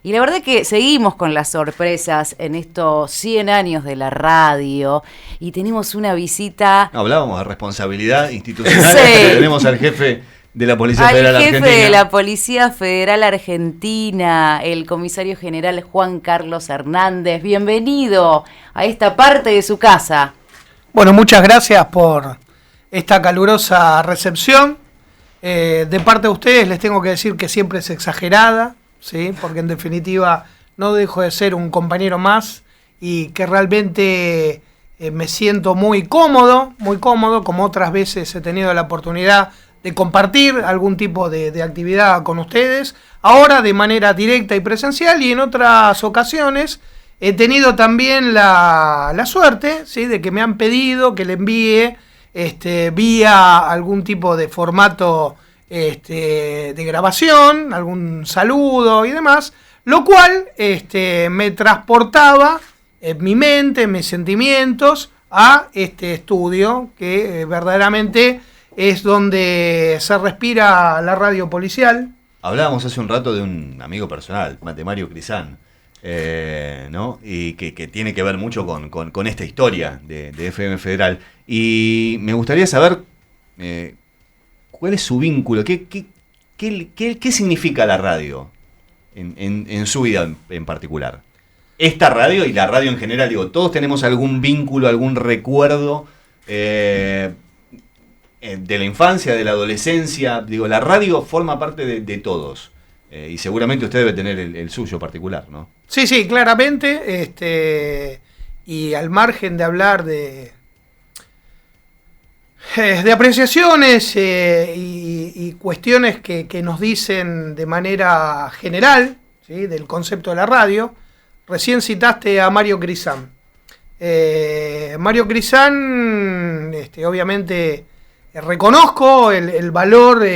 Y la verdad que seguimos con las sorpresas en estos 100 años de la radio y tenemos una visita... Hablábamos de responsabilidad institucional. Sí. Tenemos al jefe de la Policía Federal Argentina. Al jefe de la Policía Federal Argentina, el comisario general Juan Carlos Hernández. Bienvenido a esta parte de su casa. Bueno, muchas gracias por esta calurosa recepción. De parte de ustedes les tengo que decir que siempre es exagerada, ¿sí? Porque en definitiva no dejo de ser un compañero más y que realmente me siento muy cómodo, como otras veces he tenido la oportunidad de compartir algún tipo de actividad con ustedes, ahora de manera directa y presencial, y en otras ocasiones he tenido también la suerte, ¿sí?, de que me han pedido que le envíe vía algún tipo de formato de grabación, algún saludo y demás, lo cual me transportaba en mi mente, en mis sentimientos, a este estudio que verdaderamente es donde se respira la radio policial. Hablábamos hace un rato de un amigo personal, de Mario Crisán, ¿no? Y que tiene que ver mucho con esta historia de FM Federal. Y me gustaría saber cuál es su vínculo, qué significa la radio en su vida en particular. Esta radio y la radio en general, digo, todos tenemos algún vínculo, algún recuerdo de la infancia, de la adolescencia. Digo, la radio forma parte de todos. Y seguramente usted debe tener el suyo particular, ¿no? Sí, claramente. Y al margen de hablar de apreciaciones y cuestiones que nos dicen de manera general, ¿sí?, del concepto de la radio, recién citaste a Mario Crisán. Mario Crisán, obviamente, reconozco el valor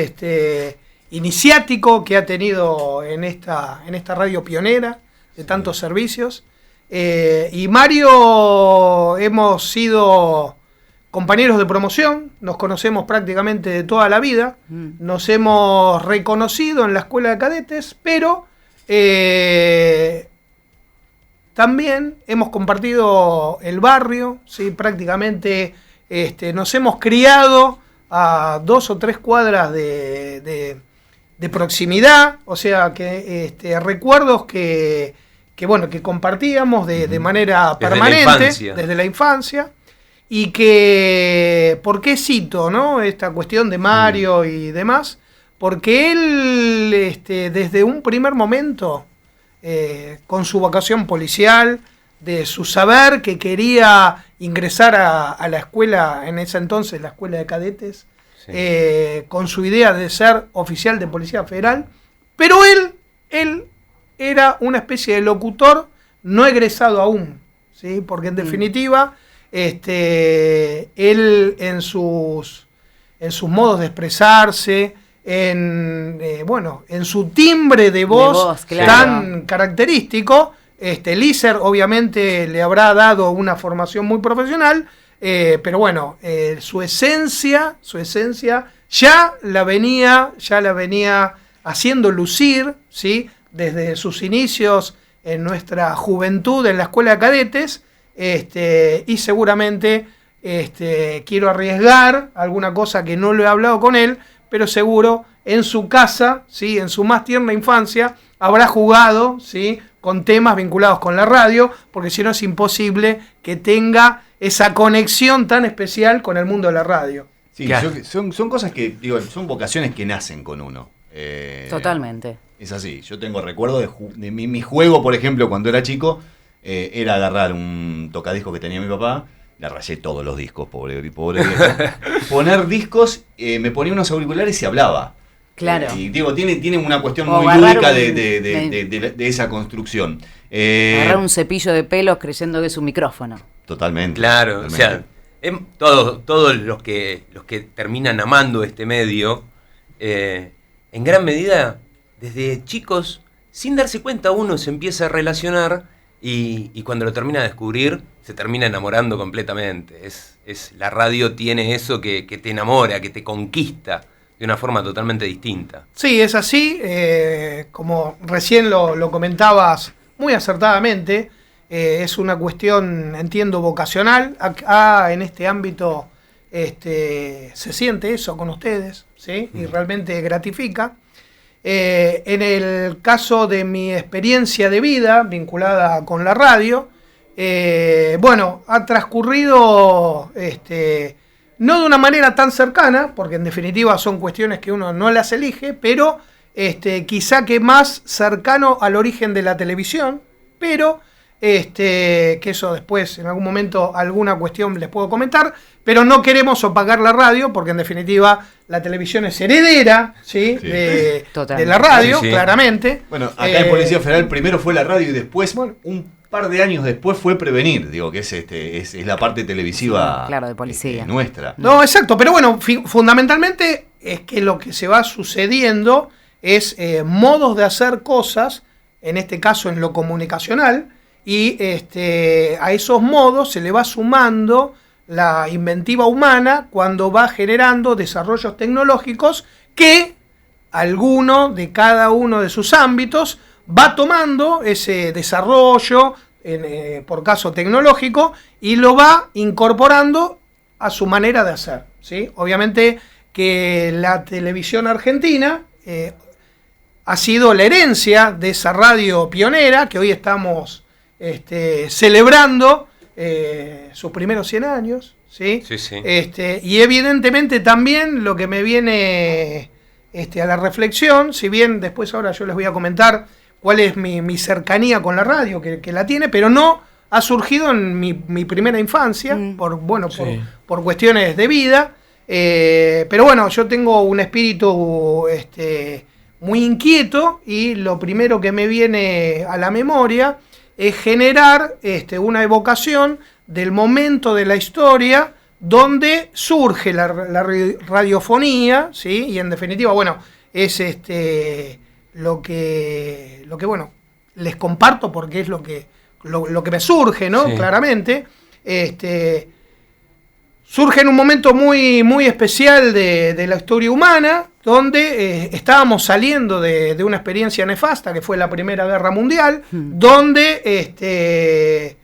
iniciático que ha tenido en esta radio pionera de tantos servicios. Y Mario hemos sido compañeros de promoción, nos conocemos prácticamente de toda la vida, nos hemos reconocido en la escuela de cadetes, pero también hemos compartido el barrio, ¿sí? Prácticamente nos hemos criado a 2 o 3 cuadras de proximidad, o sea que recuerdos que compartíamos de manera permanente desde la infancia. Y que, ¿por qué cito, no, esta cuestión de Mario y demás? Porque él, desde un primer momento, con su vocación policial, de su saber que quería ingresar a la escuela, en ese entonces la escuela de cadetes, sí, con su idea de ser oficial de Policía Federal, pero él era una especie de locutor no egresado aún, ¿sí? Porque en definitiva... él en sus modos de expresarse, en su timbre de voz, claro, tan característico, Lícer obviamente le habrá dado una formación muy profesional, pero bueno, su esencia ya la venía haciendo lucir, ¿sí?, desde sus inicios en nuestra juventud en la escuela de cadetes. Y seguramente quiero arriesgar alguna cosa que no lo he hablado con él, pero seguro en su casa, ¿sí?, en su más tierna infancia, habrá jugado, ¿sí?, con temas vinculados con la radio, porque si no es imposible que tenga esa conexión tan especial con el mundo de la radio. Sí, son cosas que, digo, son vocaciones que nacen con uno. Totalmente. Es así. Yo tengo recuerdo de mi juego, por ejemplo, cuando era chico. Era agarrar un tocadisco que tenía mi papá, le rayé todos los discos, pobre viejo. Poner discos, me ponía unos auriculares y hablaba. Claro. Y digo, tiene una cuestión muy lúdica de esa construcción. Agarrar un cepillo de pelos creyendo que es un micrófono. Totalmente. Claro, totalmente. O sea, todos los que terminan amando este medio, en gran medida, desde chicos, sin darse cuenta, uno se empieza a relacionar. Y cuando lo termina de descubrir, se termina enamorando completamente. La radio tiene eso que te enamora, que te conquista. de una forma totalmente distinta. Sí, es así. Como recién lo comentabas muy acertadamente, es una cuestión, entiendo, vocacional. Acá en este ámbito se siente eso con ustedes, ¿sí? Y realmente gratifica. En el caso de mi experiencia de vida vinculada con la radio, ha transcurrido no de una manera tan cercana, porque en definitiva son cuestiones que uno no las elige, pero quizá que más cercano al origen de la televisión, pero que eso después en algún momento alguna cuestión les puedo comentar, pero no queremos opacar la radio, porque en definitiva la televisión es heredera, ¿sí? Sí. De la radio, Sí, sí. claramente. Bueno, acá en Policía Federal primero fue la radio y después, un par de años después fue Prevenir, digo, que es la parte televisiva, claro, de policía. Nuestra. No, exacto, pero bueno, fundamentalmente es que lo que se va sucediendo es modos de hacer cosas, en este caso en lo comunicacional, y a esos modos se le va sumando la inventiva humana cuando va generando desarrollos tecnológicos que alguno de cada uno de sus ámbitos va tomando ese desarrollo, por caso tecnológico, y lo va incorporando a su manera de hacer, ¿sí? Obviamente que la televisión argentina ha sido la herencia de esa radio pionera que hoy estamos celebrando sus primeros 100 años, ¿sí? Sí, sí. Y evidentemente también lo que me viene a la reflexión, si bien después ahora yo les voy a comentar cuál es mi cercanía con la radio, que la tiene, pero no ha surgido en mi primera infancia, por cuestiones de vida, pero bueno, yo tengo un espíritu muy inquieto, y lo primero que me viene a la memoria es generar una evocación del momento de la historia donde surge la radiofonía, ¿sí? Y en definitiva, bueno, es lo que les comparto, porque es lo que me surge, ¿no? Sí. Claramente. Surge en un momento muy, muy especial de la historia humana, donde estábamos saliendo de una experiencia nefasta, que fue la Primera Guerra Mundial, donde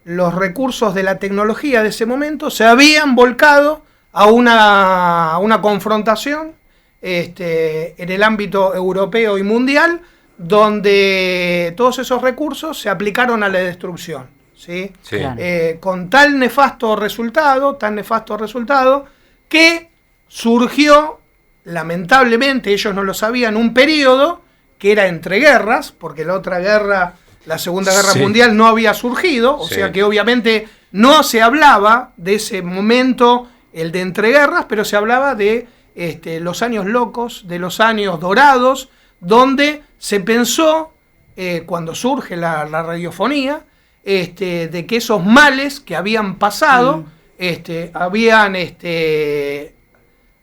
los recursos de la tecnología de ese momento se habían volcado a una confrontación en el ámbito europeo y mundial, donde todos esos recursos se aplicaron a la destrucción, ¿sí? Sí. Claro. Con tan nefasto resultado, que surgió, lamentablemente, ellos no lo sabían, un periodo que era entre guerras, porque la otra guerra, la Segunda Guerra Sí. Mundial, no había surgido, o Sí. sea que obviamente no se hablaba de ese momento, el de entreguerras, pero se hablaba de los años locos, de los años dorados, donde se pensó, cuando surge la radiofonía, de que esos males que habían pasado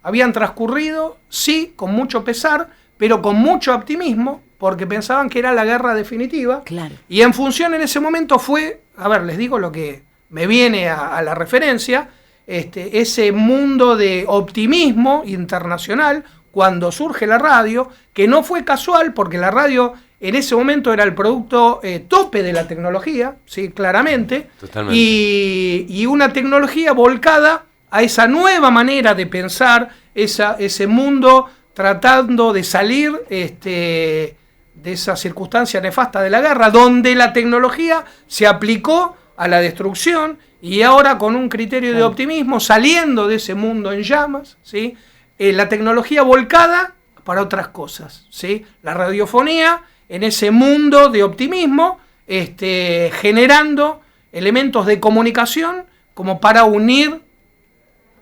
habían transcurrido, sí, con mucho pesar, pero con mucho optimismo, porque pensaban que era la guerra definitiva. Claro. Y en función en ese momento fue, a ver, les digo lo que me viene a la referencia, ese mundo de optimismo internacional cuando surge la radio, que no fue casual, porque la radio en ese momento era el producto tope de la tecnología, sí, claramente, Totalmente. y una tecnología volcada a esa nueva manera de pensar, ese mundo tratando de salir de esa circunstancia nefasta de la guerra, donde la tecnología se aplicó a la destrucción, y ahora con un criterio de optimismo, saliendo de ese mundo en llamas, ¿sí? La tecnología volcada para otras cosas, ¿sí? La radiofonía en ese mundo de optimismo, generando elementos de comunicación como para unir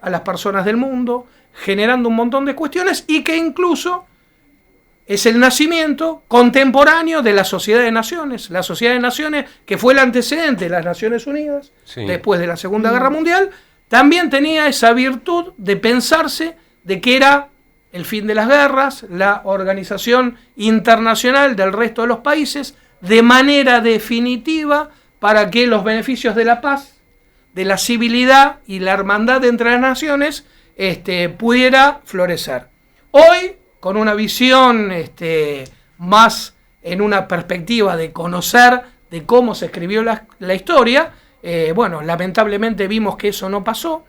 a las personas del mundo, generando un montón de cuestiones, y que incluso es el nacimiento contemporáneo de la Sociedad de Naciones. La Sociedad de Naciones, que fue el antecedente de las Naciones Unidas, Sí. después de la Segunda Guerra Mundial, también tenía esa virtud de pensarse de que era el fin de las guerras, la organización internacional del resto de los países, de manera definitiva, para que los beneficios de la paz, de la civilidad y la hermandad entre las naciones pudiera florecer. Hoy, con una visión más en una perspectiva de conocer de cómo se escribió la historia, bueno, lamentablemente vimos que eso no pasó,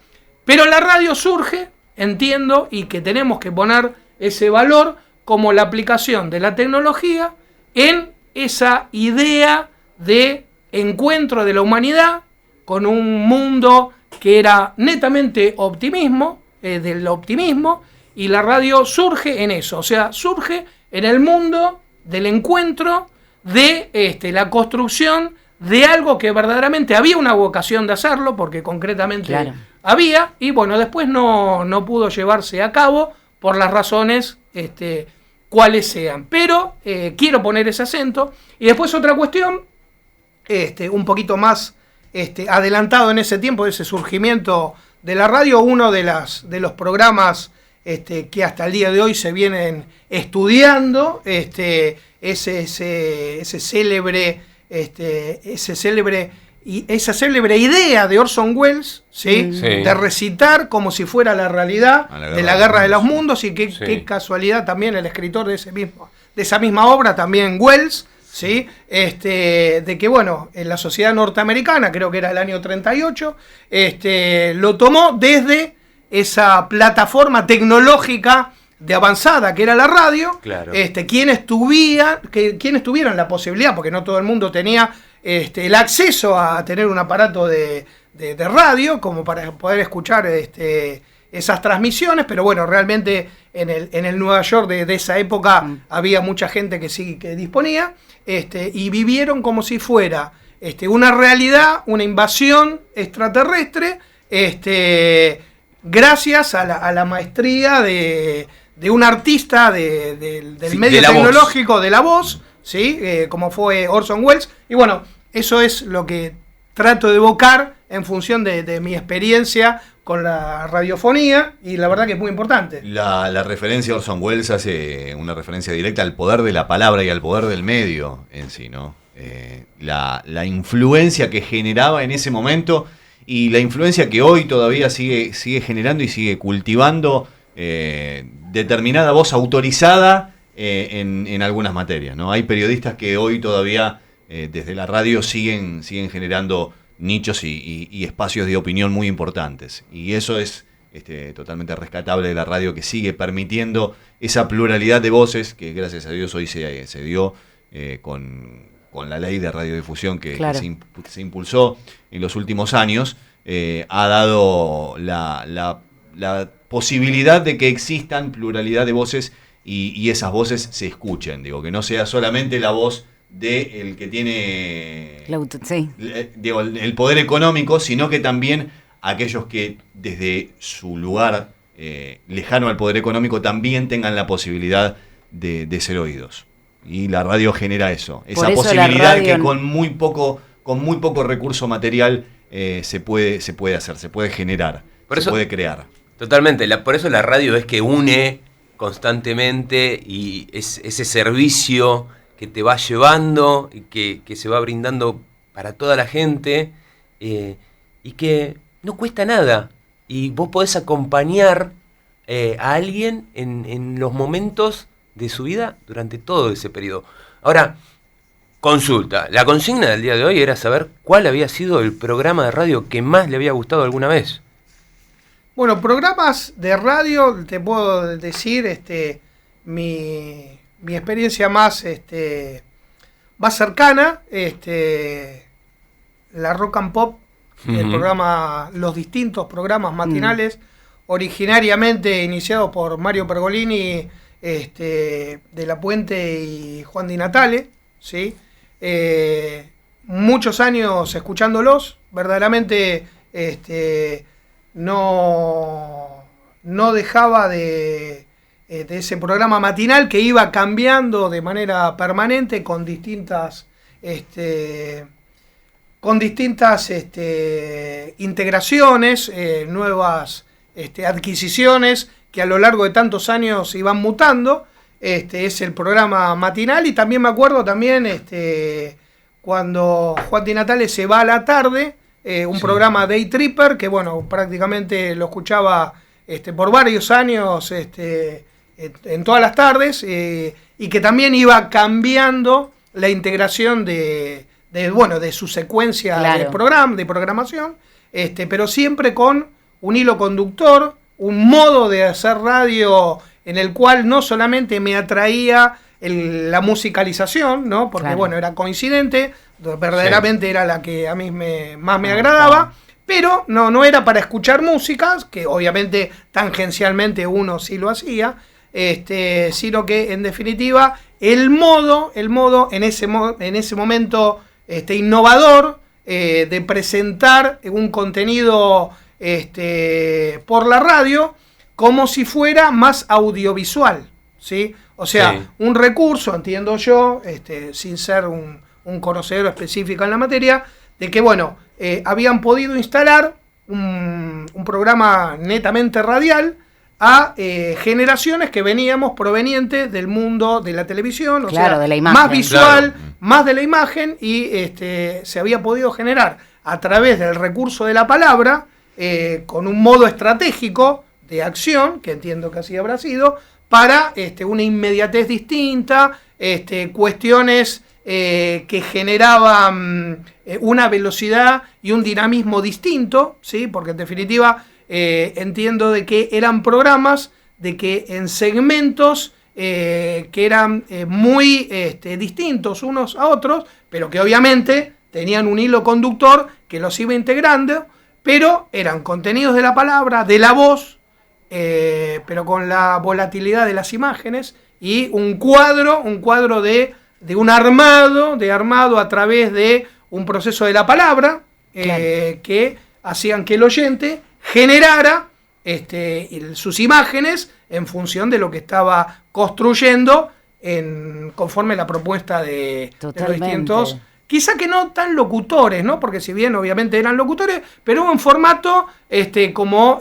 pero la radio surge, entiendo, y que tenemos que poner ese valor como la aplicación de la tecnología en esa idea de encuentro de la humanidad con un mundo que era netamente optimismo, del optimismo, y la radio surge en eso, o sea, surge en el mundo del encuentro de la construcción de algo que verdaderamente había una vocación de hacerlo, porque concretamente había, y bueno, después no pudo llevarse a cabo por las razones cuales sean. Pero quiero poner ese acento. Y después otra cuestión, un poquito más adelantado en ese tiempo, de ese surgimiento de la radio, uno de los programas que hasta el día de hoy se vienen estudiando, esa célebre idea de Orson Welles, ¿sí? De recitar como si fuera la realidad de la Guerra de los Mundos, y qué casualidad también el escritor de esa misma obra, también Welles, ¿sí? De que, bueno, en la sociedad norteamericana, creo que era el año 38, lo tomó desde esa plataforma tecnológica de avanzada que era la radio, quienes tuvieran la posibilidad, porque no todo el mundo tenía el acceso a tener un aparato de radio como para poder escuchar esas transmisiones, pero bueno, realmente en el Nueva York de esa época había mucha gente que sí que disponía, y vivieron como si fuera una realidad, una invasión extraterrestre, gracias a la maestría de un artista del medio tecnológico, de la voz, ¿sí? Como fue Orson Welles. Y bueno, eso es lo que trato de evocar en función de mi experiencia con la radiofonía, y la verdad que es muy importante. La referencia a Orson Welles hace una referencia directa al poder de la palabra y al poder del medio en sí, ¿no? La influencia que generaba en ese momento, y la influencia que hoy todavía sigue generando y sigue cultivando determinada voz autorizada en algunas materias, ¿no? Hay periodistas que hoy todavía desde la radio siguen generando nichos y espacios de opinión muy importantes, y eso es totalmente rescatable de la radio, que sigue permitiendo esa pluralidad de voces que gracias a Dios hoy se dio con la ley de radiodifusión que se impulsó en los últimos años. Ha dado la posibilidad de que existan pluralidad de voces y esas voces se escuchen, digo, que no sea solamente la voz del que tiene el poder económico, sino que también aquellos que desde su lugar lejano al poder económico también tengan la posibilidad de ser oídos. Y la radio genera eso, esa posibilidad que con muy poco recurso material se puede hacer, se puede generar, se puede crear. Totalmente, por eso la radio es que une constantemente, y es ese servicio que te va llevando y que se va brindando para toda la gente, y que no cuesta nada, y vos podés acompañar a alguien en los momentos de su vida durante todo ese periodo. Ahora, consulta, la consigna del día de hoy era saber cuál había sido el programa de radio que más le había gustado alguna vez. Bueno, programas de radio, te puedo decir, mi experiencia más cercana, la Rock and Pop, el programa, los distintos programas matinales, originariamente iniciados por Mario Pergolini, de La Puente y Juan Di Natale, ¿sí? Muchos años escuchándolos, verdaderamente no dejaba de ese programa matinal que iba cambiando de manera permanente con distintas integraciones, nuevas adquisiciones que a lo largo de tantos años iban mutando. Es el programa matinal, y también me acuerdo cuando Juan Di Natale se va a la tarde, un programa Day Tripper, que bueno, prácticamente lo escuchaba por varios años en todas las tardes, y que también iba cambiando la integración de su secuencia Claro. de programación, pero siempre con un hilo conductor, un modo de hacer radio en el cual no solamente me atraía la musicalización, ¿no? Porque Claro. bueno, era coincidente, verdaderamente era la que a mí más me agradaba, pero no era para escuchar músicas, que obviamente tangencialmente uno sí lo hacía, sino que en definitiva el modo en ese momento innovador de presentar un contenido por la radio como si fuera más audiovisual, ¿sí? O sea, Sí. un recurso, entiendo yo, sin ser un conocedor específico en la materia, de que, bueno, habían podido instalar un programa netamente radial a generaciones que veníamos provenientes del mundo de la televisión, o Claro, sea, de la imagen. más visual, Claro. más de la imagen, y se había podido generar a través del recurso de la palabra, con un modo estratégico de acción, que entiendo que así habrá sido, para una inmediatez distinta, cuestiones que generaban una velocidad y un dinamismo distinto, ¿sí? Porque en definitiva entiendo de que eran programas de que en segmentos que eran muy distintos unos a otros, pero que obviamente tenían un hilo conductor que los iba integrando, pero eran contenidos de la palabra, de la voz, pero con la volatilidad de las imágenes y un cuadro de un armado a través de un proceso de la palabra, que hacían que el oyente generara sus imágenes en función de lo que estaba construyendo conforme la propuesta de los Totalmente. distintos, quizá que no tan locutores, ¿no? Porque si bien obviamente eran locutores, pero en formato como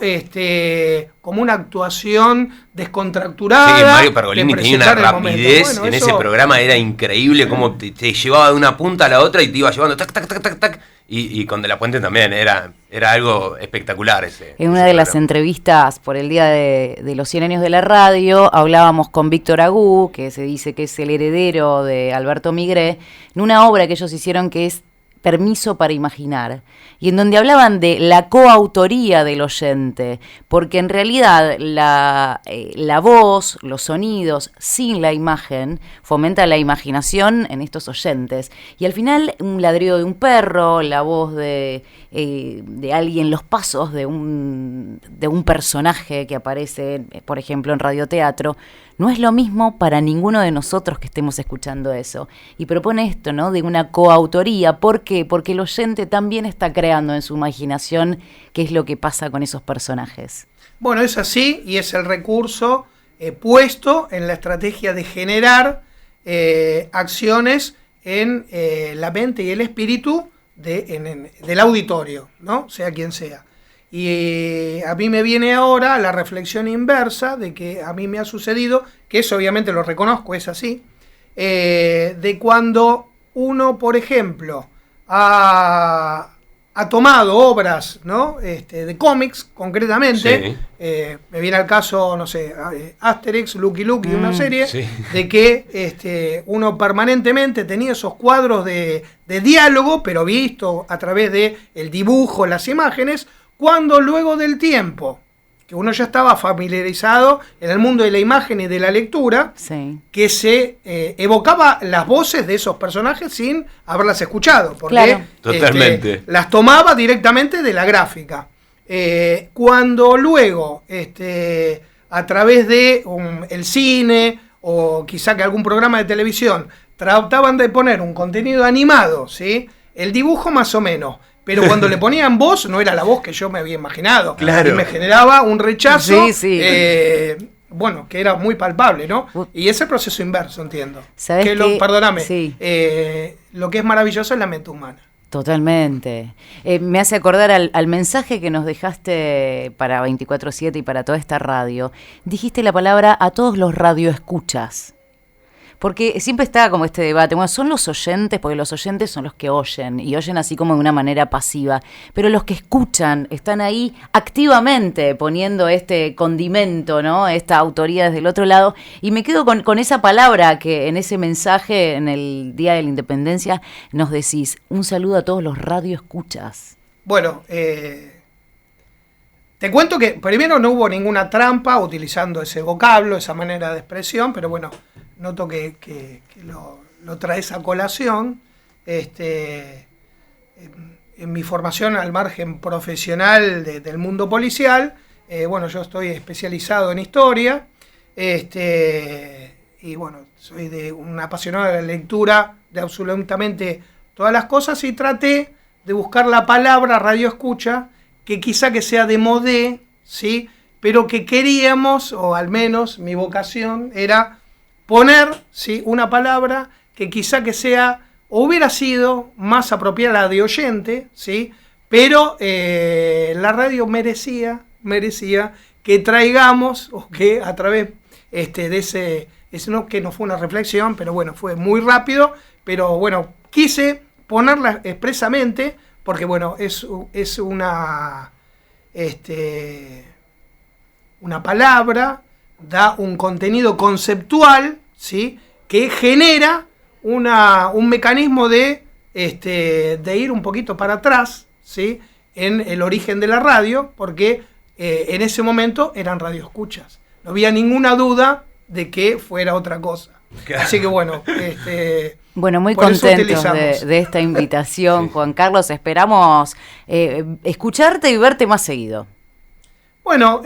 una actuación descontracturada. Sí, Mario de Pergolini tenía una presentar el momento. rapidez Bueno, en eso- ese programa, era increíble cómo te llevaba de una punta a la otra y te iba llevando tac, tac, tac, tac, tac. Y con De la Puente también, era algo espectacular ese. En una ese de las programa. entrevistas por el día de los 100 años de la radio, hablábamos con Víctor Agú, que se dice que es el heredero de Alberto Migré, en una obra que ellos hicieron que es Permiso para Imaginar, y en donde hablaban de la coautoría del oyente, porque en realidad la voz, los sonidos, sin la imagen, fomenta la imaginación en estos oyentes. Y al final, un ladrido de un perro, la voz de alguien, los pasos de un personaje que aparece, por ejemplo, en radioteatro, no es lo mismo para ninguno de nosotros que estemos escuchando eso. Y propone esto, ¿no? De una coautoría. ¿Por qué? Porque el oyente también está creando en su imaginación qué es lo que pasa con esos personajes. Bueno, es así, y es el recurso puesto en la estrategia de generar acciones en la mente y el espíritu del auditorio, ¿no? Sea quien sea. Y a mí me viene ahora la reflexión inversa de que a mí me ha sucedido, que eso obviamente lo reconozco, es así, de cuando uno, por ejemplo, ha tomado obras, ¿no? De cómics, concretamente. Sí. Me viene al caso, no sé, Asterix, Lucky Luke, una serie, sí. de que uno permanentemente tenía esos cuadros de diálogo, pero visto a través de el dibujo, las imágenes, cuando luego del tiempo, que uno ya estaba familiarizado en el mundo de la imagen y de la lectura, Sí. que se evocaba las voces de esos personajes sin haberlas escuchado, porque Claro. Totalmente. las tomaba directamente de la gráfica. Cuando luego, a través de el cine o quizá que algún programa de televisión trataban de poner un contenido animado, ¿sí? El dibujo más o menos, pero cuando le ponían voz no era la voz que yo me había imaginado. Claro. Y me generaba un rechazo, Sí, sí. bueno, que era muy palpable, ¿no? Uh. Y ese proceso inverso, entiendo. ¿Sabés qué? Perdóname, Sí. lo que es maravilloso es la mente humana. Totalmente. Me hace acordar al mensaje que nos dejaste para 24/7 y para toda esta radio. Dijiste la palabra a todos los radioescuchas. Porque siempre está como este debate, bueno, son los oyentes, porque los oyentes son los que oyen, y oyen así como de una manera pasiva, pero los que escuchan están ahí activamente poniendo este condimento, ¿no? Esta autoría desde el otro lado, y me quedo con esa palabra que en ese mensaje, en el Día de la Independencia, nos decís, un saludo a todos los radioescuchas. Bueno, te cuento que primero no hubo ninguna trampa utilizando ese vocablo, esa manera de expresión, pero bueno, noto que lo traes a colación. En mi formación al margen profesional del mundo policial, bueno, yo estoy especializado en historia, y bueno, soy de un apasionado de la lectura de absolutamente todas las cosas, y traté de buscar la palabra radioescucha, que quizá que sea de modé, ¿sí? Pero que queríamos, o al menos mi vocación, era poner, ¿sí?, una palabra que quizá que sea, o hubiera sido más apropiada de oyente, ¿sí? Pero la radio merecía que traigamos, o que a través de ese no, que no fue una reflexión, pero bueno, fue muy rápido, pero bueno, quise ponerla expresamente, porque bueno, es una palabra, da un contenido conceptual, ¿sí?, que genera un mecanismo de ir un poquito para atrás, ¿sí?, en el origen de la radio, porque en ese momento eran radioescuchas. No había ninguna duda de que fuera otra cosa. Así que bueno, bueno, muy contentos de esta invitación, sí. Juan Carlos, esperamos escucharte y verte más seguido. Bueno,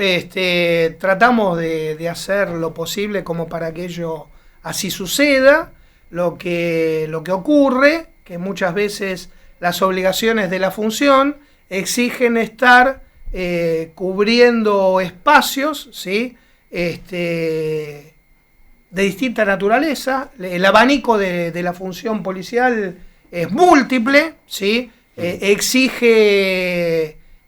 tratamos de hacer lo posible como para que ello así suceda. Lo que ocurre, que muchas veces las obligaciones de la función exigen estar cubriendo espacios, ¿sí?, de distinta naturaleza. El abanico de la función policial es múltiple, ¿sí?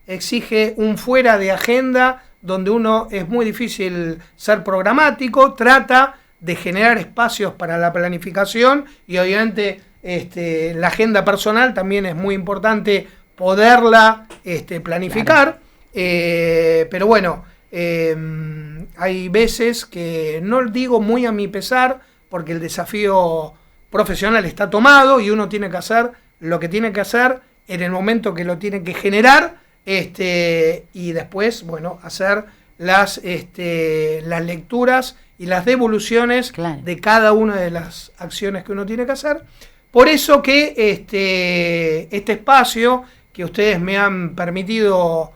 Exige un fuera de agenda donde uno es muy difícil ser programático, trata de generar espacios para la planificación, y obviamente la agenda personal también es muy importante poderla planificar, claro. Pero bueno, hay veces que no digo muy a mi pesar, porque el desafío profesional está tomado y uno tiene que hacer lo que tiene que hacer en el momento que lo tiene que generar, y después, bueno, hacer las lecturas y las devoluciones, claro, de cada una de las acciones que uno tiene que hacer. Por eso que este espacio que ustedes me han permitido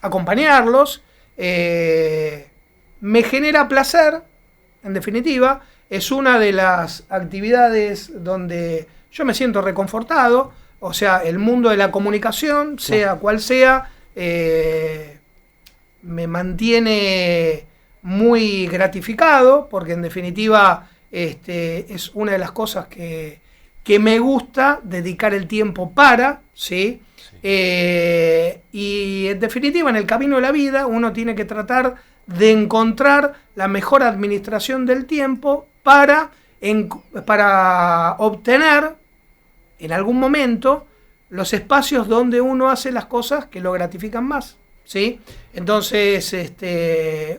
acompañarlos, me genera placer, en definitiva. Es una de las actividades donde yo me siento reconfortado, o sea, el mundo de la comunicación, sea cual sea, me mantiene muy gratificado, porque en definitiva es una de las cosas que me gusta dedicar el tiempo para, ¿sí? Y en definitiva, en el camino de la vida, uno tiene que tratar de encontrar la mejor administración del tiempo para obtener en algún momento los espacios donde uno hace las cosas que lo gratifican más, ¿sí? Entonces,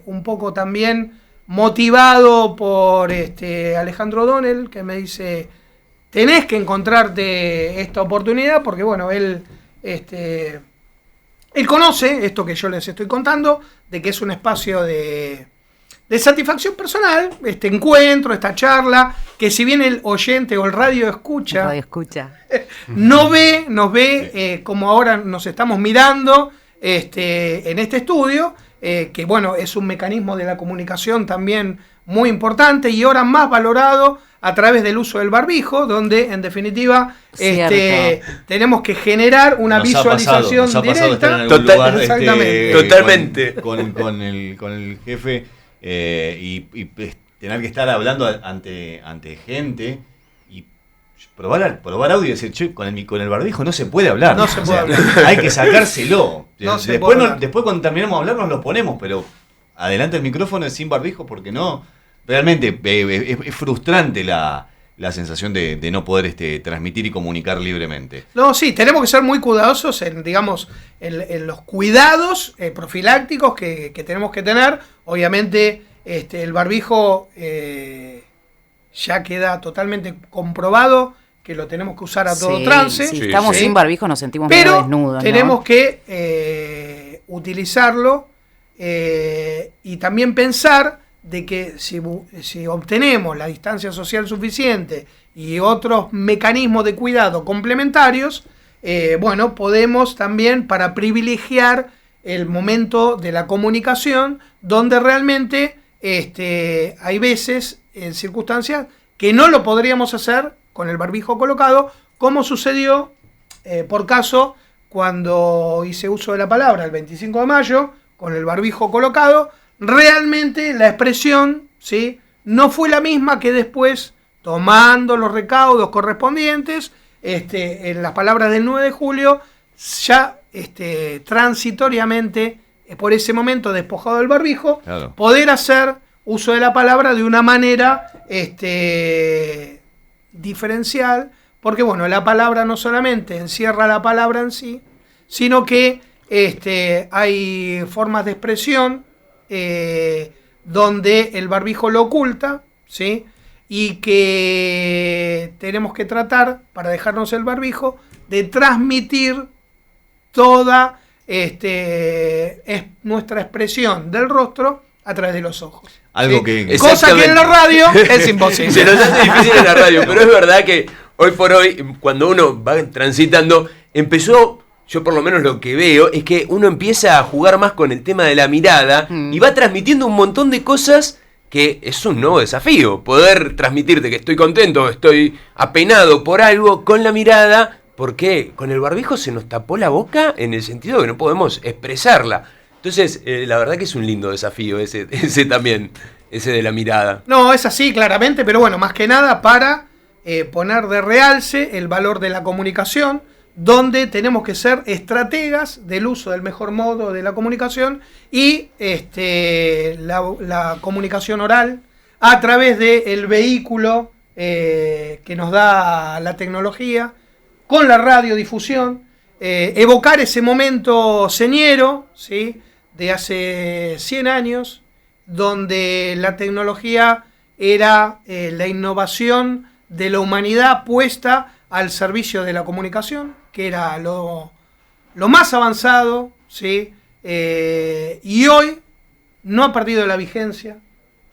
un poco también motivado por Alejandro O'Donnell, que me dice, tenés que encontrarte esta oportunidad, porque bueno, él conoce esto que yo les estoy contando, de que es un espacio de satisfacción personal, este encuentro, esta charla, que si bien el oyente o el radio escucha nos ve como ahora nos estamos mirando en este estudio, que bueno, es un mecanismo de la comunicación también muy importante, y ahora más valorado a través del uso del barbijo, donde en definitiva tenemos que generar una visualización directa. Totalmente. Con el jefe, y tener que estar hablando ante gente y probar audio y decir, che, con el barbijo no se puede hablar. No se puede hablar. Hay que sacárselo. Después cuando terminemos de hablar nos lo ponemos, pero adelante el micrófono es sin barbijo, porque no realmente es frustrante la sensación de no poder transmitir y comunicar libremente. No, sí, tenemos que ser muy cuidadosos en, digamos, en los cuidados profilácticos que tenemos que tener. Obviamente, el barbijo ya queda totalmente comprobado que lo tenemos que usar a todo trance. Si estamos sin barbijo nos sentimos pero medio desnudos, tenemos que utilizarlo y también pensar de que si obtenemos la distancia social suficiente y otros mecanismos de cuidado complementarios, bueno, podemos también para privilegiar el momento de la comunicación donde realmente hay veces, en circunstancias, que no lo podríamos hacer con el barbijo colocado, como sucedió por caso cuando hice uso de la palabra el 25 de mayo, con el barbijo colocado. Realmente la expresión, ¿sí?, no fue la misma que después, tomando los recaudos correspondientes, en las palabras del 9 de julio, ya transitoriamente, por ese momento despojado del barbijo, claro, poder hacer uso de la palabra de una manera diferencial, porque bueno, la palabra no solamente encierra la palabra en sí, sino que hay formas de expresión donde el barbijo lo oculta, ¿sí?, y que tenemos que tratar, para dejarnos el barbijo, de transmitir toda nuestra expresión del rostro a través de los ojos. Algo ¿sí? que... Cosa que en la radio es imposible. Se nos hace difícil en la radio, pero es verdad que hoy por hoy, cuando uno va transitando, yo por lo menos lo que veo, es que uno empieza a jugar más con el tema de la mirada y va transmitiendo un montón de cosas que es un nuevo desafío. Poder transmitirte que estoy contento, estoy apenado por algo con la mirada, porque con el barbijo se nos tapó la boca en el sentido que no podemos expresarla. Entonces, la verdad que es un lindo desafío ese también, ese de la mirada. No, es así, claramente, pero bueno, más que nada para poner de realce el valor de la comunicación, donde tenemos que ser estrategas del uso del mejor modo de la comunicación y la comunicación oral a través del vehículo que nos da la tecnología, con la radiodifusión, evocar ese momento señero, ¿sí?, de hace 100 años, donde la tecnología era la innovación de la humanidad puesta al servicio de la comunicación, que era lo más avanzado, ¿sí? Y hoy no ha perdido la vigencia,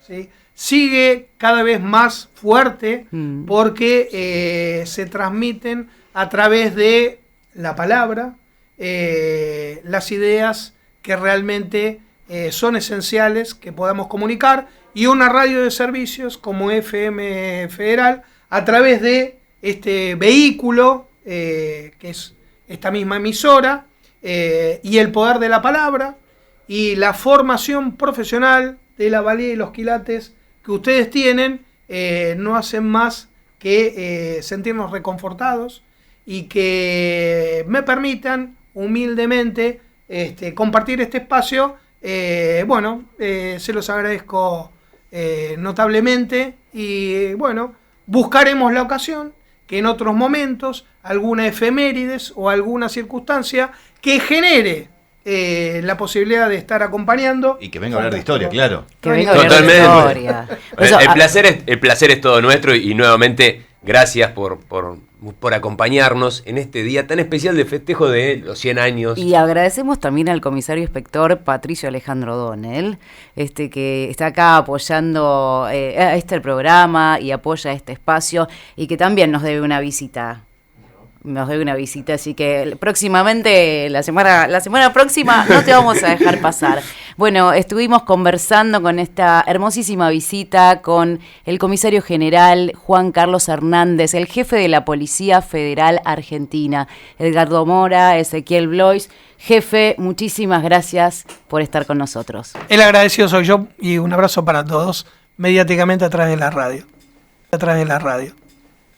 ¿sí? Sigue cada vez más fuerte porque se transmiten a través de la palabra las ideas que realmente son esenciales que podamos comunicar, y una radio de servicios como FM Federal, a través de este vehículo que es esta misma emisora, y el poder de la palabra y la formación profesional de la valía y los quilates que ustedes tienen, no hacen más que sentirnos reconfortados y que me permitan humildemente compartir este espacio. Bueno, se los agradezco notablemente, y bueno, buscaremos la ocasión que en otros momentos alguna efemérides o alguna circunstancia que genere la posibilidad de estar acompañando. Y que venga a hablar de historia, claro. Que venga a hablar de historia. El placer es todo nuestro, y nuevamente gracias por acompañarnos en este día tan especial de festejo de los 100 años. Y agradecemos también al comisario inspector Patricio Alejandro Donel, que está acá apoyando el programa y apoya este espacio, y que también nos debe una visita. Así que próximamente, la semana próxima, no te vamos a dejar pasar. Bueno, estuvimos conversando con esta hermosísima visita con el comisario general Juan Carlos Hernández, el jefe de la Policía Federal Argentina, Edgardo Mora, Ezequiel Blois. Jefe, muchísimas gracias por estar con nosotros. El agradecido soy yo, y un abrazo para todos, mediáticamente a través de la radio.